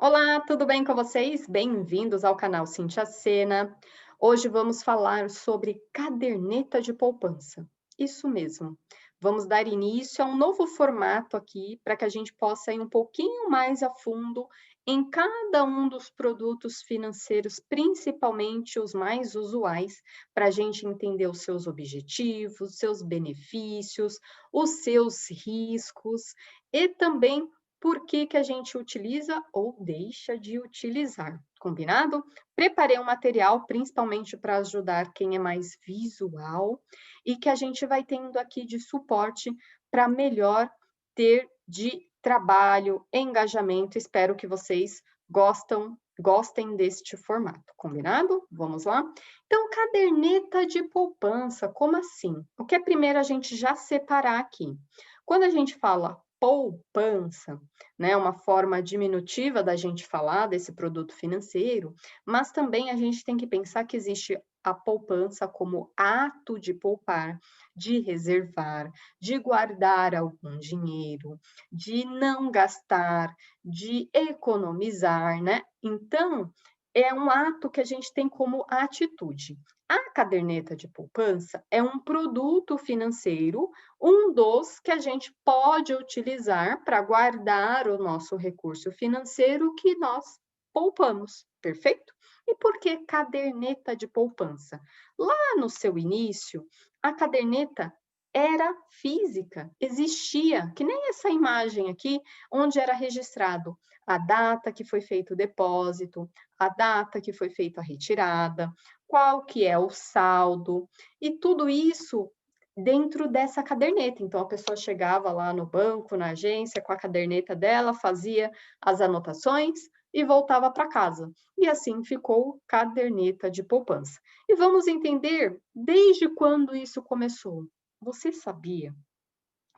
Olá, tudo bem com vocês? Bem-vindos ao canal Cintia Sena. Hoje vamos falar sobre caderneta de poupança. Isso mesmo. Vamos dar início a um novo formato aqui para que a gente possa ir um pouquinho mais a fundo em cada um dos produtos financeiros, principalmente os mais usuais, para a gente entender os seus objetivos, seus benefícios, os seus riscos e também por que que a gente utiliza ou deixa de utilizar, combinado? Preparei um material principalmente para ajudar quem é mais visual e que a gente vai tendo aqui de suporte para melhor ter de trabalho, engajamento. Espero que vocês gostem deste formato, combinado? Vamos lá? Então, caderneta de poupança, como assim? O que é primeiro a gente já separar aqui? Quando a gente fala poupança, né, uma forma diminutiva da gente falar desse produto financeiro, mas também a gente tem que pensar que existe a poupança como ato de poupar, de reservar, de guardar algum dinheiro, de não gastar, de economizar, né? Então, é um ato que a gente tem como atitude. A caderneta de poupança é um produto financeiro, um dos que a gente pode utilizar para guardar o nosso recurso financeiro que nós poupamos, perfeito? E por que caderneta de poupança? Lá no seu início, a caderneta era física, existia, que nem essa imagem aqui, onde era registrado a data que foi feito o depósito, a data que foi feita a retirada, qual que é o saldo, e tudo isso dentro dessa caderneta. Então, a pessoa chegava lá no banco, na agência, com a caderneta dela, fazia as anotações e voltava para casa. E assim ficou caderneta de poupança. E vamos entender desde quando isso começou. Você sabia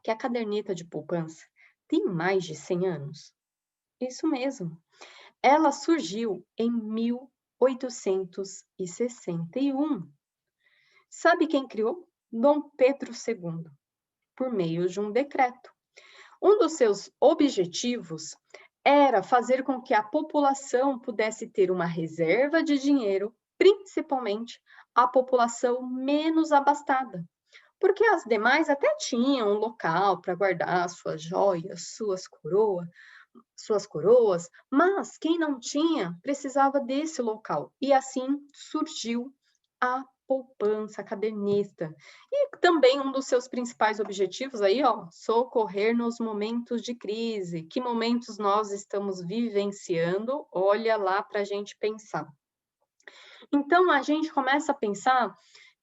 que a caderneta de poupança tem mais de 100 anos? Isso mesmo. Ela surgiu em 1861. Sabe quem criou? Dom Pedro II, por meio de um decreto. Um dos seus objetivos era fazer com que a população pudesse ter uma reserva de dinheiro, principalmente a população menos abastada, porque as demais até tinham um local para guardar suas joias, suas coroas, mas quem não tinha precisava desse local. E assim surgiu a poupança, a caderneta. E também um dos seus principais objetivos aí, ó, socorrer nos momentos de crise. Que momentos nós estamos vivenciando? Olha lá para a gente pensar. Então, a gente começa a pensar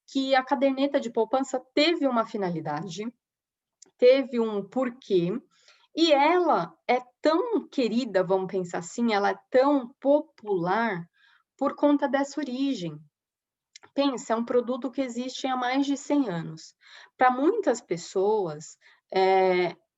que a caderneta de poupança teve uma finalidade, teve um porquê, e ela é tão querida, vamos pensar assim, ela é tão popular por conta dessa origem. Pensa, é um produto que existe há mais de 100 anos. Para muitas pessoas,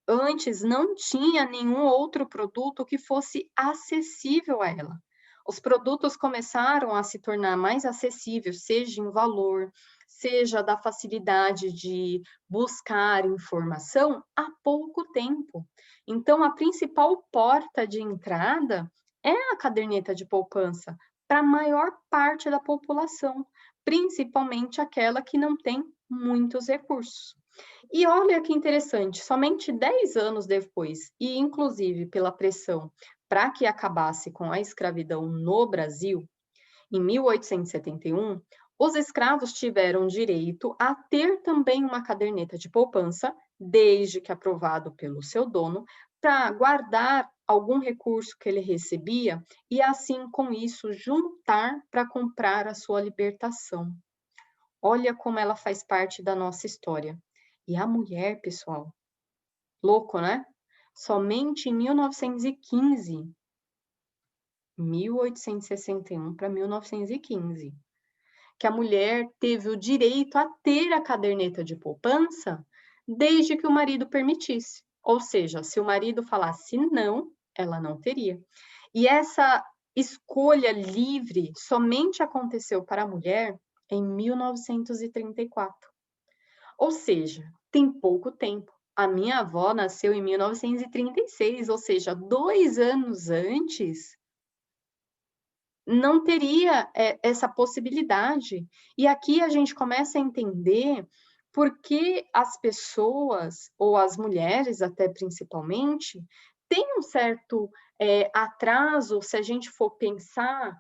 antes não tinha nenhum outro produto que fosse acessível a ela. Os produtos começaram a se tornar mais acessíveis, seja em valor, seja da facilidade de buscar informação, há pouco tempo. Então, a principal porta de entrada é a caderneta de poupança para a maior parte da população, principalmente aquela que não tem muitos recursos. E olha que interessante, somente 10 anos depois, e inclusive pela pressão para que acabasse com a escravidão no Brasil, em 1871, os escravos tiveram direito a ter também uma caderneta de poupança, desde que aprovado pelo seu dono, para guardar algum recurso que ele recebia e assim com isso juntar para comprar a sua libertação. Olha como ela faz parte da nossa história. E a mulher, pessoal, louco, né? Somente em 1915, 1861 para 1915, que a mulher teve o direito a ter a caderneta de poupança desde que o marido permitisse. Ou seja, se o marido falasse não, ela não teria. E essa escolha livre somente aconteceu para a mulher em 1934. Ou seja, tem pouco tempo. A minha avó nasceu em 1936, ou seja, 2 anos antes não teria essa possibilidade. E aqui a gente começa a entender por que as pessoas, ou as mulheres até principalmente, têm um certo atraso, se a gente for pensar,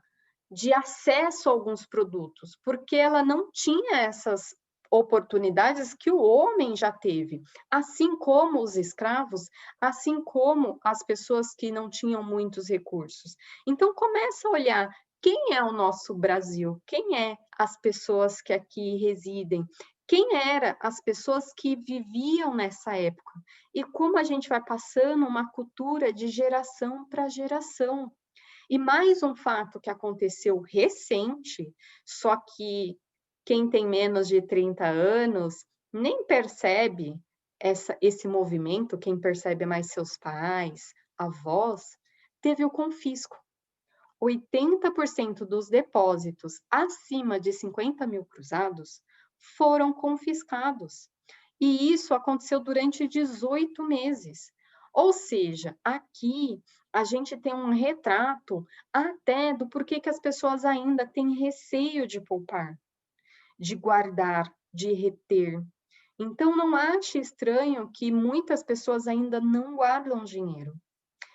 de acesso a alguns produtos, porque ela não tinha essas oportunidades que o homem já teve, assim como os escravos, assim como as pessoas que não tinham muitos recursos. Então começa a olhar quem é o nosso Brasil, quem é as pessoas que aqui residem, quem eram as pessoas que viviam nessa época e como a gente vai passando uma cultura de geração para geração. E mais um fato que aconteceu recente, só que quem tem menos de 30 anos nem percebe esse movimento, quem percebe é mais seus pais, avós, teve o confisco. 80% dos depósitos acima de 50 mil cruzados foram confiscados. E isso aconteceu durante 18 meses. Ou seja, aqui a gente tem um retrato até do porquê que as pessoas ainda têm receio de poupar, de guardar, de reter. Então, não ache estranho que muitas pessoas ainda não guardam dinheiro.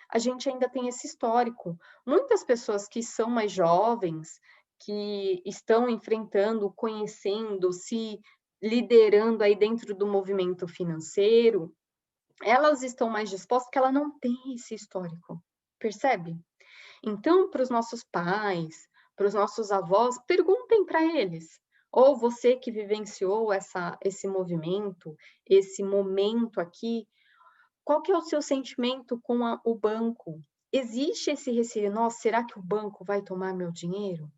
A gente ainda tem esse histórico. Muitas pessoas que são mais jovens, que estão enfrentando, conhecendo, se liderando aí dentro do movimento financeiro, elas estão mais dispostas porque ela não tem esse histórico, percebe? Então, para os nossos pais, para os nossos avós, perguntem para eles. Ou você que vivenciou esse movimento, esse momento aqui, qual que é o seu sentimento com o banco? Existe esse receio, nossa, será que o banco vai tomar meu dinheiro?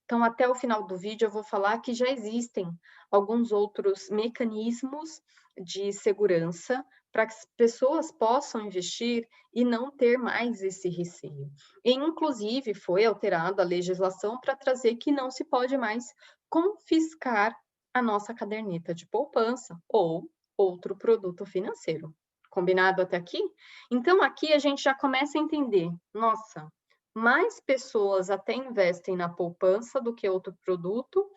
Então, até o final do vídeo, eu vou falar que já existem alguns outros mecanismos de segurança para que as pessoas possam investir e não ter mais esse receio. E, inclusive, foi alterada a legislação para trazer que não se pode mais confiscar a nossa caderneta de poupança ou outro produto financeiro. Combinado até aqui? Então, aqui a gente já começa a entender, nossa, mais pessoas até investem na poupança do que outro produto,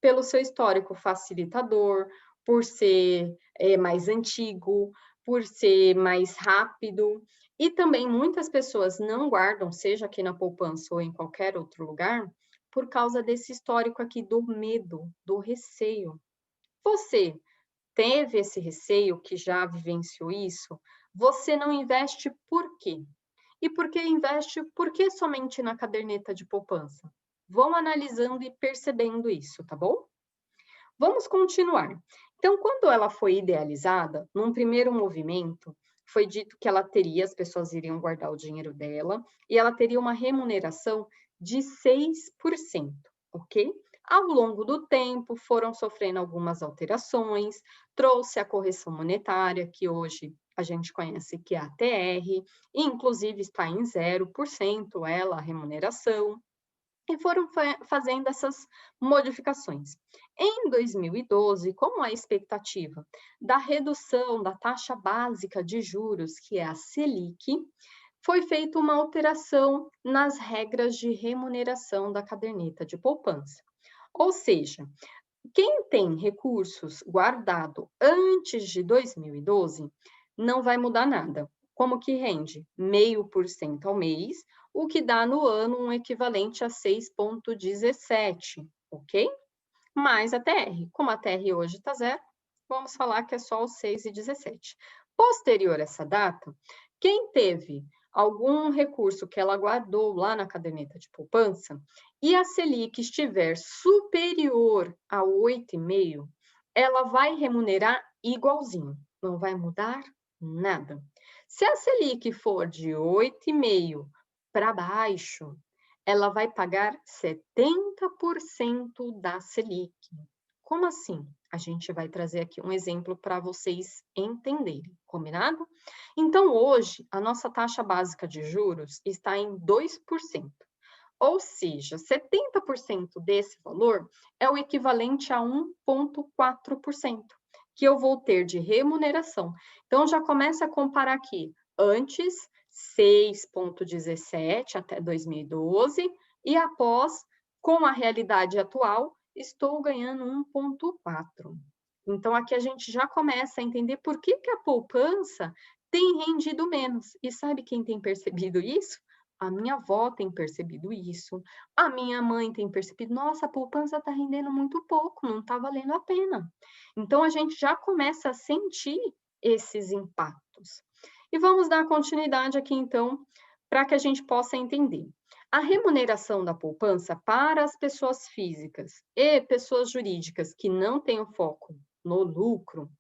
pelo seu histórico facilitador, por ser mais antigo, por ser mais rápido. E também muitas pessoas não guardam, seja aqui na poupança ou em qualquer outro lugar, por causa desse histórico aqui do medo, do receio. Você teve esse receio, que já vivenciou isso? Você não investe por quê? E por que investe? Por que somente na caderneta de poupança? Vão analisando e percebendo isso, tá bom? Vamos continuar. Então, quando ela foi idealizada, num primeiro movimento, foi dito que ela teria, as pessoas iriam guardar o dinheiro dela, e ela teria uma remuneração de 6%, ok? Ao longo do tempo, foram sofrendo algumas alterações, trouxe a correção monetária, que hoje a gente conhece que é a ATR, inclusive está em 0% ela, a remuneração, e foram fazendo essas modificações. Em 2012, como a expectativa da redução da taxa básica de juros, que é a Selic, foi feita uma alteração nas regras de remuneração da caderneta de poupança. Ou seja, quem tem recursos guardado antes de 2012 não vai mudar nada. Como que rende? 0,5% ao mês, o que dá no ano um equivalente a 6,17, ok? Mais a TR. Como a TR hoje está zero, vamos falar que é só os 6,17. Posterior a essa data, quem teve algum recurso que ela guardou lá na caderneta de poupança e a Selic estiver superior a 8,5, ela vai remunerar igualzinho, não vai mudar nada. Se a Selic for de 8,5 para baixo, ela vai pagar 70% da Selic. Como assim? A gente vai trazer aqui um exemplo para vocês entenderem, combinado? Então, hoje, a nossa taxa básica de juros está em 2%. Ou seja, 70% desse valor é o equivalente a 1,4%, que eu vou ter de remuneração. Então, já começa a comparar aqui. Antes, 6,17 até 2012, e após, com a realidade atual, estou ganhando 1,4. Então, aqui a gente já começa a entender por que que a poupança tem rendido menos. E sabe quem tem percebido isso? A minha avó tem percebido isso, a minha mãe tem percebido, nossa, a poupança está rendendo muito pouco, não está valendo a pena. Então, a gente já começa a sentir esses impactos. E vamos dar continuidade aqui, então, para que a gente possa entender. A remuneração da poupança para as pessoas físicas e pessoas jurídicas que não têm o foco no lucro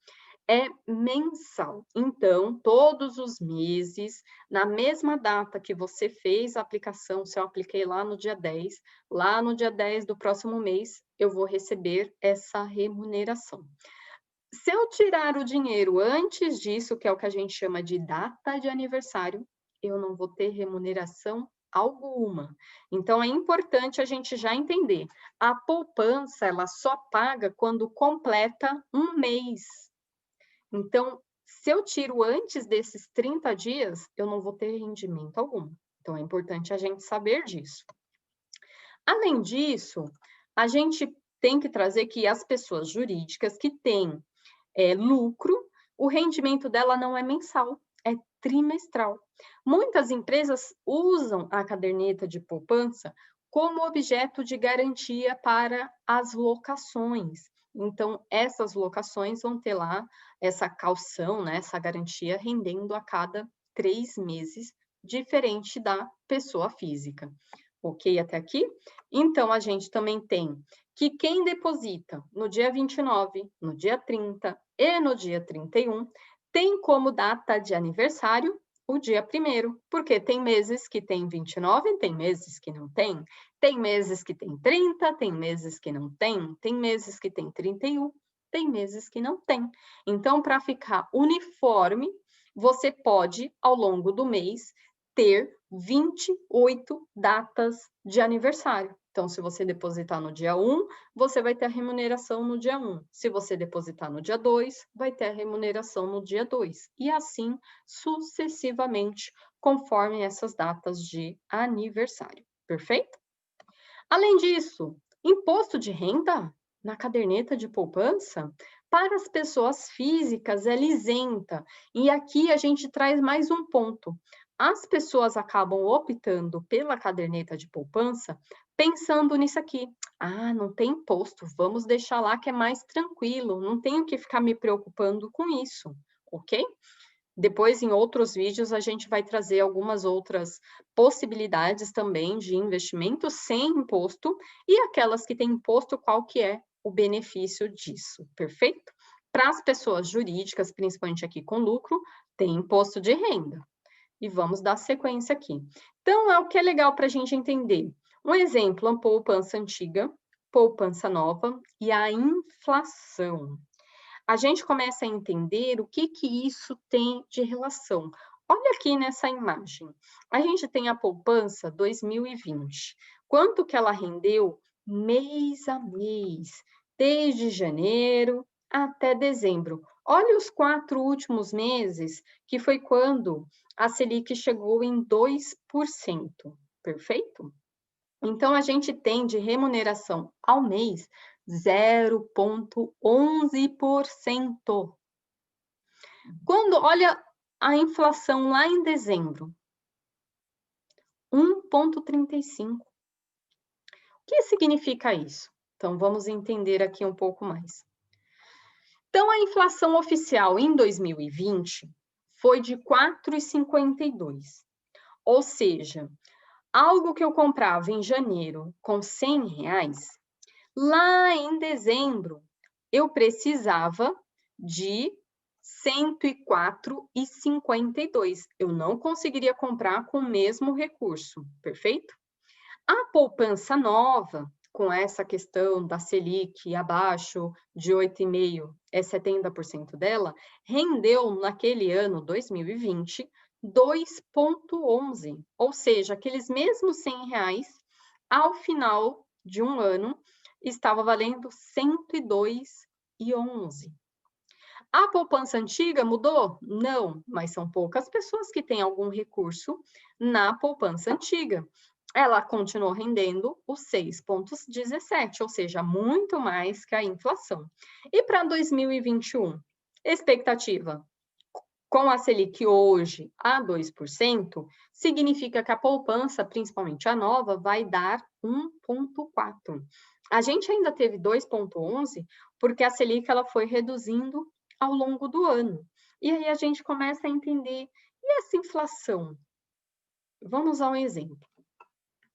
é mensal. Então, todos os meses, na mesma data que você fez a aplicação, se eu apliquei lá no dia 10, lá no dia 10 do próximo mês, eu vou receber essa remuneração. Se eu tirar o dinheiro antes disso, que é o que a gente chama de data de aniversário, eu não vou ter remuneração alguma. Então, é importante a gente já entender. A poupança, ela só paga quando completa um mês. Então, se eu tiro antes desses 30 dias, eu não vou ter rendimento algum. Então, é importante a gente saber disso. Além disso, a gente tem que trazer que as pessoas jurídicas que têm lucro, o rendimento dela não é mensal, é trimestral. Muitas empresas usam a caderneta de poupança como objeto de garantia para as locações. Então, essas locações vão ter lá essa caução, né, essa garantia rendendo a cada 3 meses, diferente da pessoa física. Ok até aqui? Então, a gente também tem que quem deposita no dia 29, no dia 30 e no dia 31, tem como data de aniversário o dia 1º, porque tem meses que tem 29, tem meses que não tem meses que tem 30, tem meses que não tem meses que tem 31, tem meses que não tem. Então, para ficar uniforme, você pode, ao longo do mês, ter 28 datas de aniversário. Então, se você depositar no dia 1, você vai ter a remuneração no dia 1. Se você depositar no dia 2, vai ter a remuneração no dia 2. E assim sucessivamente, conforme essas datas de aniversário. Perfeito? Além disso, imposto de renda na caderneta de poupança para as pessoas físicas é isenta. E aqui a gente traz mais um ponto. As pessoas acabam optando pela caderneta de poupança pensando nisso aqui. Ah, não tem imposto, vamos deixar lá que é mais tranquilo, não tenho que ficar me preocupando com isso, ok? Depois, em outros vídeos, a gente vai trazer algumas outras possibilidades também de investimento sem imposto e aquelas que têm imposto, qual que é o benefício disso, perfeito? Para as pessoas jurídicas, principalmente aqui com lucro, tem imposto de renda. E vamos dar sequência aqui. Então, é o que é legal para a gente entender. Um exemplo, a poupança antiga, poupança nova e a inflação. A gente começa a entender o que isso tem de relação. Olha aqui nessa imagem. A gente tem a poupança 2020. Quanto que ela rendeu mês a mês, desde janeiro até dezembro. Olha os 4 últimos meses, que foi quando a Selic chegou em 2%. Perfeito? Então, a gente tem de remuneração ao mês 0,11%. Quando olha a inflação lá em dezembro, 1,35%. O que significa isso? Então, vamos entender aqui um pouco mais. Então, a inflação oficial em 2020 foi de 4,52%. Ou seja, algo que eu comprava em janeiro com R$100, lá em dezembro, eu precisava de 104,52. Eu não conseguiria comprar com o mesmo recurso, perfeito? A poupança nova, com essa questão da Selic abaixo de 8,5%, é 70% dela, rendeu naquele ano, 2020, 2,11%. Ou seja, aqueles mesmos R$100, ao final de um ano, estava valendo 102,11. A poupança antiga mudou? Não, mas são poucas pessoas que têm algum recurso na poupança antiga. ela continuou rendendo os 6,17, ou seja, muito mais que a inflação. E para 2021, expectativa com a Selic hoje a 2%, significa que a poupança, principalmente a nova, vai dar 1,4%. A gente ainda teve 2,11% porque a Selic ela foi reduzindo ao longo do ano. E aí a gente começa a entender, e essa inflação? Vamos a um exemplo.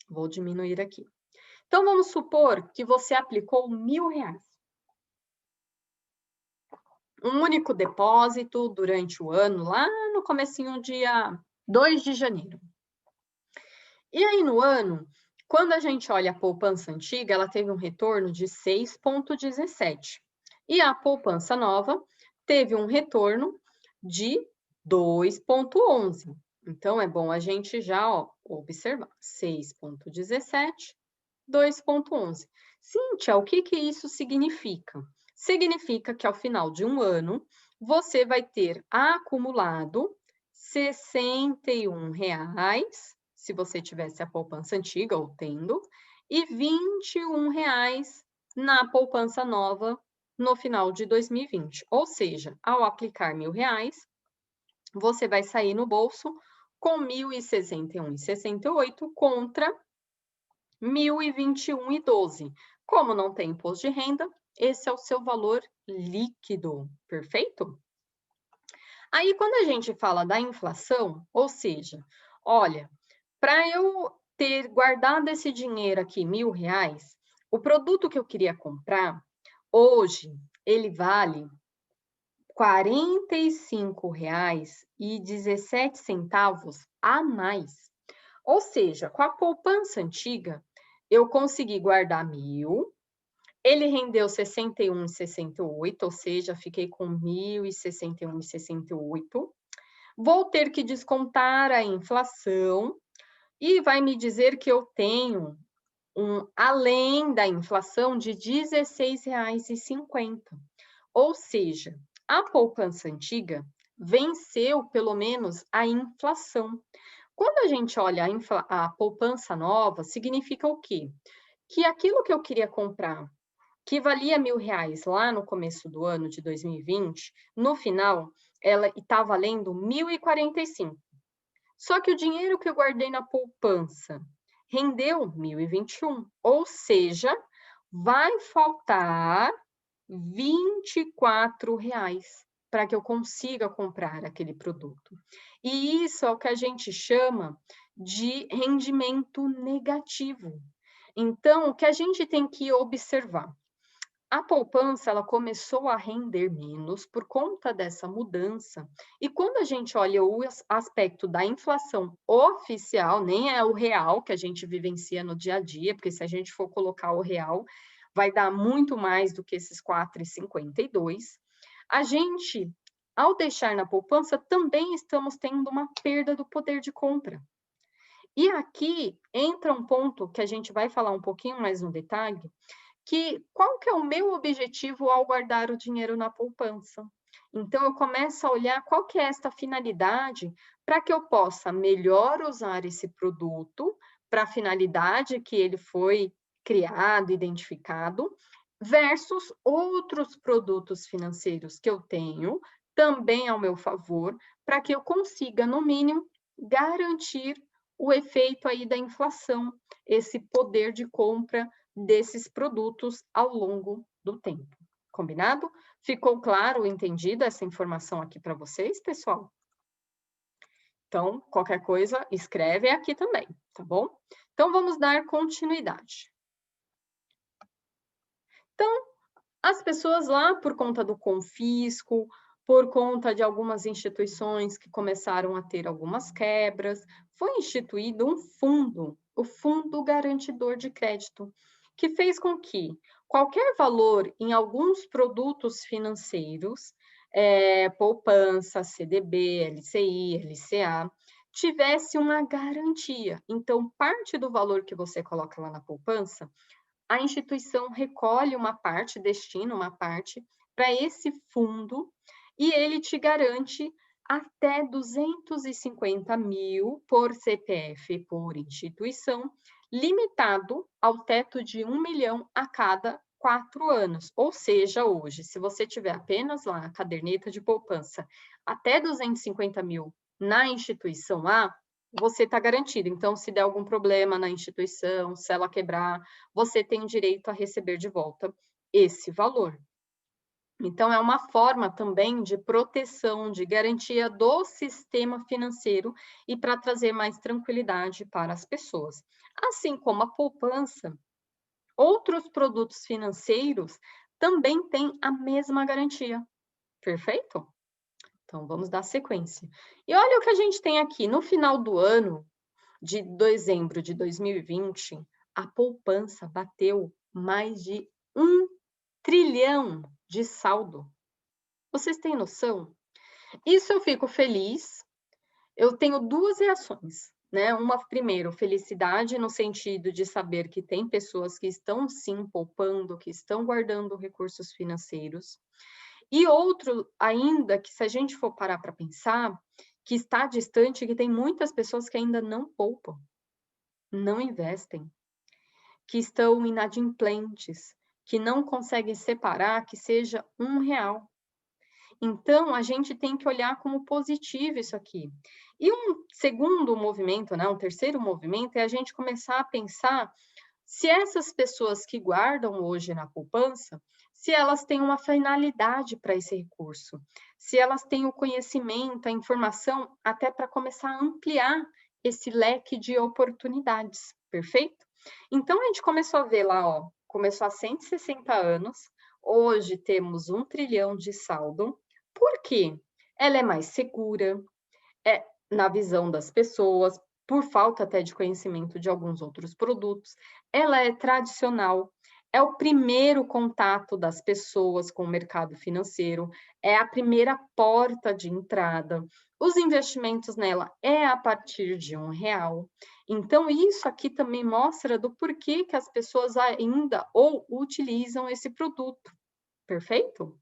Vou diminuir aqui. Então, vamos supor que você aplicou R$ 1.000. Um único depósito durante o ano, lá no comecinho, dia 2 de janeiro. E aí, no ano, quando a gente olha a poupança antiga, ela teve um retorno de 6,17. E a poupança nova teve um retorno de 2,11. Então, é bom a gente já observar. 6,17, 2,11. Cíntia, o que isso significa? Significa que ao final de um ano, você vai ter acumulado R$ 61,00, se você tivesse a poupança antiga ou tendo, e R$ 21,00 na poupança nova no final de 2020. Ou seja, ao aplicar R$ 1.000, você vai sair no bolso com R$ 1.061,68 contra R$ 1.021,12. Como não tem imposto de renda, esse é o seu valor líquido, perfeito? Aí, quando a gente fala da inflação, ou seja, olha, para eu ter guardado esse dinheiro aqui, R$ 1.000, o produto que eu queria comprar, hoje, ele vale R$ 45,17 a mais. Ou seja, com a poupança antiga, eu consegui guardar 1.000, ele rendeu 61,68, ou seja, fiquei com 1.061,68. Vou ter que descontar a inflação e vai me dizer que eu tenho além da inflação de R$ 16,50. Ou seja, a poupança antiga venceu pelo menos a inflação. Quando a gente olha a poupança nova, significa o quê? Que aquilo que eu queria comprar, que valia R$ 1.000 lá no começo do ano de 2020, no final, ela está valendo 1.045. Só que o dinheiro que eu guardei na poupança rendeu 1.021, ou seja, vai faltar R$ 24,00 para que eu consiga comprar aquele produto. E isso é o que a gente chama de rendimento negativo. Então, o que a gente tem que observar? A poupança, ela começou a render menos por conta dessa mudança. E quando a gente olha o aspecto da inflação oficial, nem é o real que a gente vivencia no dia a dia, porque se a gente for colocar o real, vai dar muito mais do que esses 4,52. A gente, ao deixar na poupança, também estamos tendo uma perda do poder de compra. E aqui entra um ponto que a gente vai falar um pouquinho mais no detalhe, qual que é o meu objetivo ao guardar o dinheiro na poupança? Então, eu começo a olhar qual que é esta finalidade para que eu possa melhor usar esse produto para a finalidade que ele foi criado, identificado, versus outros produtos financeiros que eu tenho também ao meu favor, para que eu consiga, no mínimo, garantir o efeito aí da inflação, esse poder de compra desses produtos ao longo do tempo. Combinado? Ficou claro, entendido essa informação aqui para vocês, pessoal? Então, qualquer coisa, escreve aqui também, tá bom? Então, vamos dar continuidade. Então, as pessoas lá, por conta do confisco, por conta de algumas instituições que começaram a ter algumas quebras, foi instituído um fundo, o Fundo Garantidor de Crédito, que fez com que qualquer valor em alguns produtos financeiros, poupança, CDB, LCI, LCA, tivesse uma garantia. Então, parte do valor que você coloca lá na poupança, a instituição recolhe uma parte, destina uma parte para esse fundo, e ele te garante até 250 mil por CPF por instituição, limitado ao teto de 1 milhão a cada 4 anos. Ou seja, hoje, se você tiver apenas lá a caderneta de poupança até 250 mil na instituição A, você está garantido. Então, se der algum problema na instituição, se ela quebrar, você tem direito a receber de volta esse valor. Então, é uma forma também de proteção, de garantia do sistema financeiro e para trazer mais tranquilidade para as pessoas. Assim como a poupança, outros produtos financeiros também têm a mesma garantia. Perfeito? Então, vamos dar sequência. E olha o que a gente tem aqui. No final do ano, de dezembro de 2020, a poupança bateu mais de 1 trilhão de saldo. Vocês têm noção? Isso eu fico feliz. Eu tenho duas reações, né? Uma, primeiro, felicidade no sentido de saber que tem pessoas que estão sim poupando, que estão guardando recursos financeiros. E outro ainda, que se a gente for parar para pensar, que está distante, que tem muitas pessoas que ainda não poupam, não investem, que estão inadimplentes, que não conseguem separar que seja R$ 1. Então, a gente tem que olhar como positivo isso aqui. E um segundo movimento, né, um terceiro movimento, é a gente começar a pensar se essas pessoas que guardam hoje na poupança, se elas têm uma finalidade para esse recurso, se elas têm o conhecimento, a informação, até para começar a ampliar esse leque de oportunidades, perfeito? Então, a gente começou a ver lá, ó, começou há 160 anos, hoje temos 1 trilhão de saldo. Por quê? Ela é mais segura, na visão das pessoas, por falta até de conhecimento de alguns outros produtos. Ela é tradicional, é o primeiro contato das pessoas com o mercado financeiro, é a primeira porta de entrada. Os investimentos nela é a partir de R$ 1. Então, isso aqui também mostra do porquê que as pessoas ainda ou utilizam esse produto. Perfeito?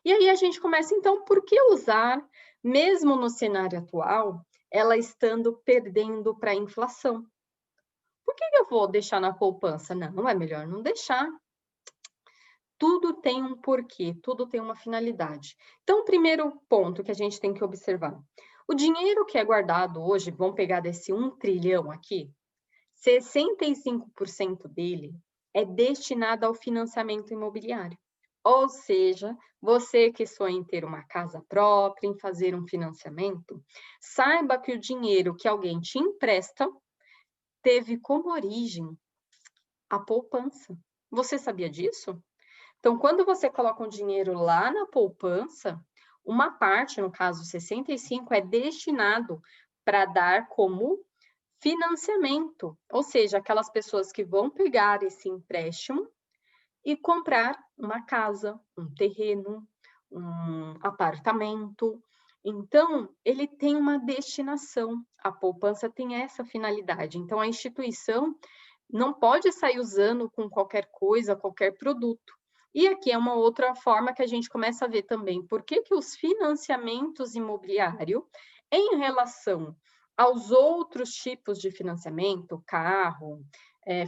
E aí a gente começa, então, por que usar, mesmo no cenário atual, ela estando perdendo para a inflação? Por que eu vou deixar na poupança? Não, é melhor não deixar. Tudo tem um porquê, tudo tem uma finalidade. Então, o primeiro ponto que a gente tem que observar. O dinheiro que é guardado hoje, vamos pegar desse 1 trilhão aqui, 65% dele é destinado ao financiamento imobiliário. Ou seja, você que sonha em ter uma casa própria, em fazer um financiamento, saiba que o dinheiro que alguém te empresta teve como origem a poupança. Você sabia disso? Então, quando você coloca um dinheiro lá na poupança, uma parte, no caso 65, é destinado para dar como financiamento, ou seja, aquelas pessoas que vão pegar esse empréstimo e comprar uma casa, um terreno, um apartamento. Então, ele tem uma destinação. A poupança tem essa finalidade. Então, a instituição não pode sair usando com qualquer coisa, qualquer produto. E aqui é uma outra forma que a gente começa a ver também por que os financiamentos imobiliários, em relação aos outros tipos de financiamento, carro,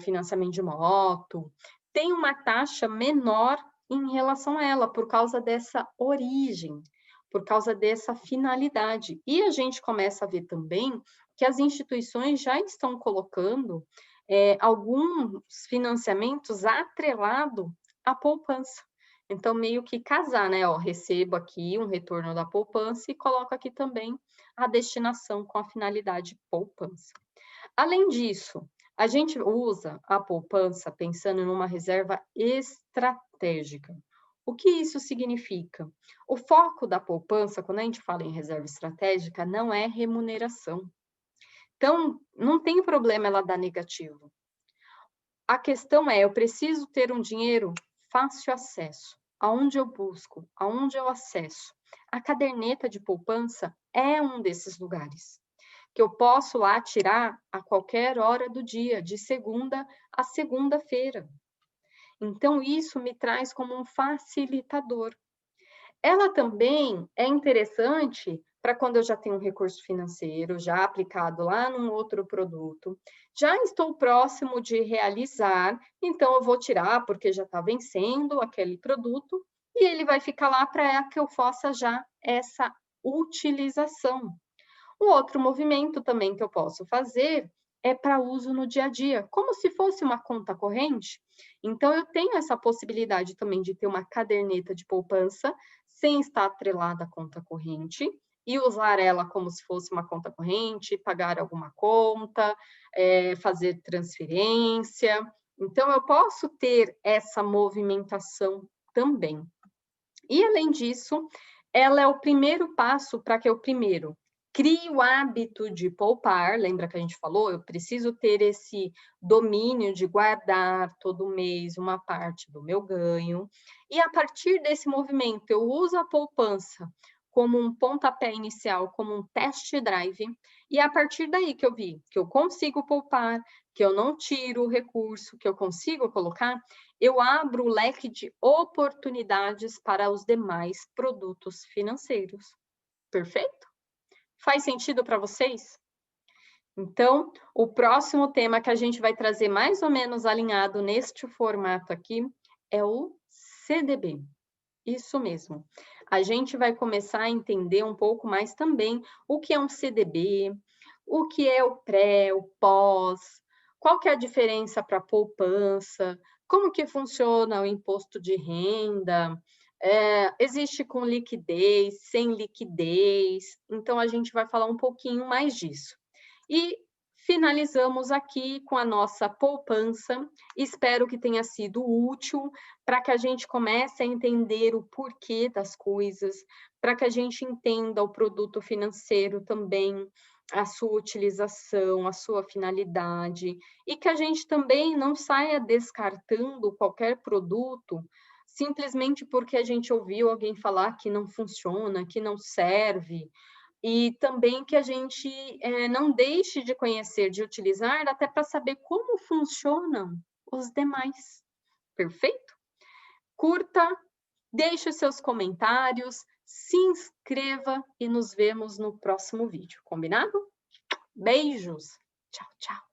financiamento de moto, tem uma taxa menor em relação a ela, por causa dessa origem, por causa dessa finalidade. E a gente começa a ver também que as instituições já estão colocando alguns financiamentos atrelados à poupança. Então, meio que casar, né? Ó, recebo aqui um retorno da poupança e coloco aqui também a destinação com a finalidade poupança. Além disso, a gente usa a poupança pensando numa reserva estratégica. O que isso significa? O foco da poupança, quando a gente fala em reserva estratégica, não é remuneração. Então, não tem problema ela dar negativo. A questão é, eu preciso ter um dinheiro fácil acesso. Aonde eu busco? Aonde eu acesso? A caderneta de poupança é um desses lugares que eu posso lá tirar a qualquer hora do dia, de segunda a segunda-feira. Então, isso me traz como um facilitador. Ela também é interessante para quando eu já tenho um recurso financeiro já aplicado lá num outro produto, já estou próximo de realizar, então eu vou tirar porque já está vencendo aquele produto e ele vai ficar lá para que eu faça já essa utilização. Um outro movimento também que eu posso fazer é para uso no dia a dia, como se fosse uma conta corrente. Então, eu tenho essa possibilidade também de ter uma caderneta de poupança sem estar atrelada à conta corrente e usar ela como se fosse uma conta corrente, pagar alguma conta, fazer transferência. Então, eu posso ter essa movimentação também. E, além disso, ela é o primeiro passo para que eu, primeiro, crie o hábito de poupar. Lembra que a gente falou? Eu preciso ter esse domínio de guardar todo mês uma parte do meu ganho. E, a partir desse movimento, eu uso a poupança como um pontapé inicial, como um test drive. E, a partir daí que eu vi que eu consigo poupar, que eu não tiro o recurso, que eu consigo colocar, eu abro o leque de oportunidades para os demais produtos financeiros. Perfeito? Faz sentido para vocês? Então, o próximo tema que a gente vai trazer mais ou menos alinhado neste formato aqui é o CDB. Isso mesmo. A gente vai começar a entender um pouco mais também o que é um CDB, o que é o pré, o pós, qual que é a diferença para a poupança, como que funciona o imposto de renda, existe com liquidez, sem liquidez, então a gente vai falar um pouquinho mais disso. E finalizamos aqui com a nossa poupança, espero que tenha sido útil para que a gente comece a entender o porquê das coisas, para que a gente entenda o produto financeiro também, a sua utilização, a sua finalidade, e que a gente também não saia descartando qualquer produto simplesmente porque a gente ouviu alguém falar que não funciona, que não serve, e também que a gente não deixe de conhecer, de utilizar, até para saber como funcionam os demais. Perfeito? Curta, deixe os seus comentários, se inscreva e nos vemos no próximo vídeo. Combinado? Beijos! Tchau, tchau!